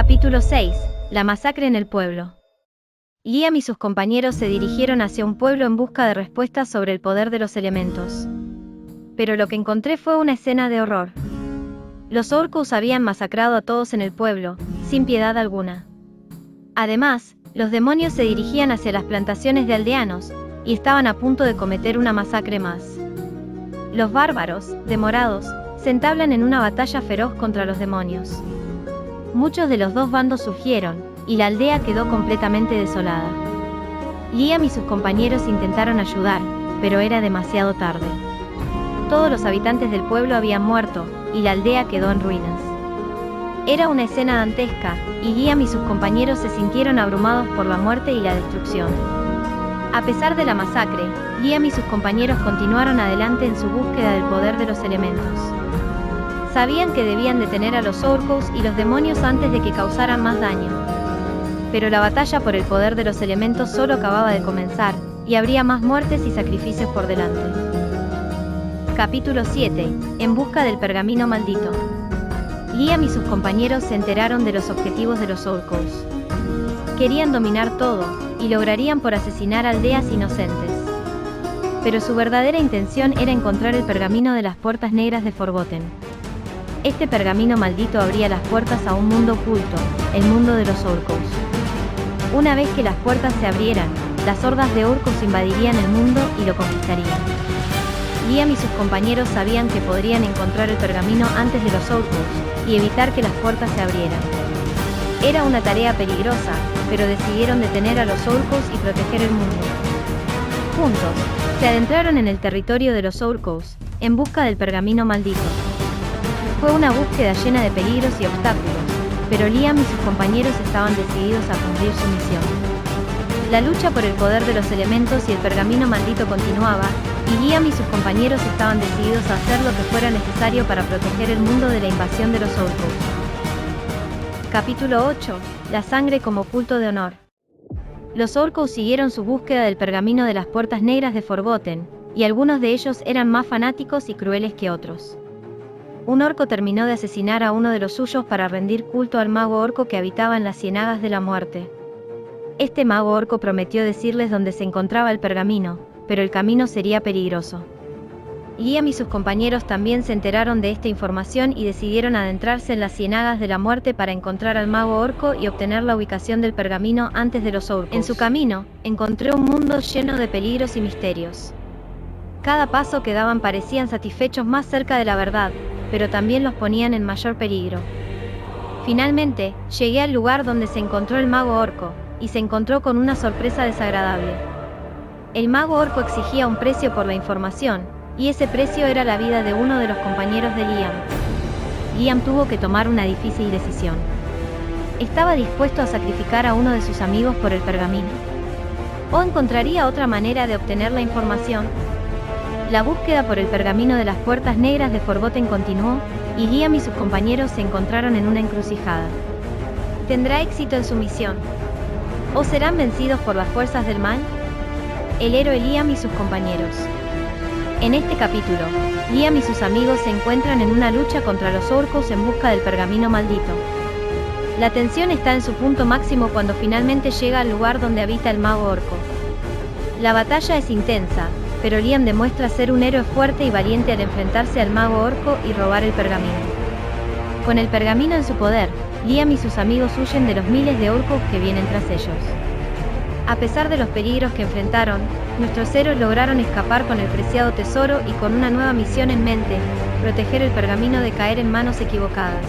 Capítulo 6. La masacre en el pueblo. Liam y sus compañeros se dirigieron hacia un pueblo en busca de respuestas sobre el poder de los elementos. Pero lo que encontré fue una escena de horror. Los orcos habían masacrado a todos en el pueblo, sin piedad alguna. Además, los demonios se dirigían hacia las plantaciones de aldeanos, y estaban a punto de cometer una masacre más. Los bárbaros, demorados, se entablan en una batalla feroz contra los demonios. Muchos de los dos bandos surgieron, y la aldea quedó completamente desolada. Liam y sus compañeros intentaron ayudar, pero era demasiado tarde. Todos los habitantes del pueblo habían muerto, y la aldea quedó en ruinas. Era una escena dantesca, y Liam y sus compañeros se sintieron abrumados por la muerte y la destrucción. A pesar de la masacre, Liam y sus compañeros continuaron adelante en su búsqueda del poder de los elementos. Sabían que debían detener a los orcos y los demonios antes de que causaran más daño. Pero la batalla por el poder de los elementos solo acababa de comenzar, y habría más muertes y sacrificios por delante. Capítulo 7. En busca del pergamino maldito. Liam y sus compañeros se enteraron de los objetivos de los orcos. Querían dominar todo, y lograrían por asesinar aldeas inocentes. Pero su verdadera intención era encontrar el pergamino de las puertas negras de Forgotten. Este pergamino maldito abría las puertas a un mundo oculto, el mundo de los orcos. Una vez que las puertas se abrieran, las hordas de orcos invadirían el mundo y lo conquistarían. Liam y sus compañeros sabían que podrían encontrar el pergamino antes de los orcos, y evitar que las puertas se abrieran. Era una tarea peligrosa, pero decidieron detener a los orcos y proteger el mundo. Juntos, se adentraron en el territorio de los orcos, en busca del pergamino maldito. Fue una búsqueda llena de peligros y obstáculos, pero Liam y sus compañeros estaban decididos a cumplir su misión. La lucha por el poder de los elementos y el pergamino maldito continuaba, y Liam y sus compañeros estaban decididos a hacer lo que fuera necesario para proteger el mundo de la invasión de los orcos. Capítulo 8. La sangre como culto de honor. Los orcos siguieron su búsqueda del pergamino de las puertas negras de Forgotten, y algunos de ellos eran más fanáticos y crueles que otros. Un orco terminó de asesinar a uno de los suyos para rendir culto al mago orco que habitaba en las Cienagas de la Muerte. Este mago orco prometió decirles dónde se encontraba el pergamino, pero el camino sería peligroso. Liam y sus compañeros también se enteraron de esta información y decidieron adentrarse en las Cienagas de la Muerte para encontrar al mago orco y obtener la ubicación del pergamino antes de los orcos. En su camino, encontró un mundo lleno de peligros y misterios. Cada paso que daban parecían satisfechos más cerca de la verdad, pero también los ponían en mayor peligro. Finalmente, llegué al lugar donde se encontró el mago orco, y se encontró con una sorpresa desagradable. El mago orco exigía un precio por la información, y ese precio era la vida de uno de los compañeros de Liam. Liam tuvo que tomar una difícil decisión. ¿Estaba dispuesto a sacrificar a uno de sus amigos por el pergamino? ¿O encontraría otra manera de obtener la información? La búsqueda por el pergamino de las puertas negras de Forgotten continuó, y Liam y sus compañeros se encontraron en una encrucijada. ¿Tendrá éxito en su misión? ¿O serán vencidos por las fuerzas del mal? El héroe Liam y sus compañeros. En este capítulo, Liam y sus amigos se encuentran en una lucha contra los orcos en busca del pergamino maldito. La tensión está en su punto máximo cuando finalmente llega al lugar donde habita el mago orco. La batalla es intensa, pero Liam demuestra ser un héroe fuerte y valiente al enfrentarse al mago orco y robar el pergamino. Con el pergamino en su poder, Liam y sus amigos huyen de los miles de orcos que vienen tras ellos. A pesar de los peligros que enfrentaron, nuestros héroes lograron escapar con el preciado tesoro y con una nueva misión en mente: proteger el pergamino de caer en manos equivocadas.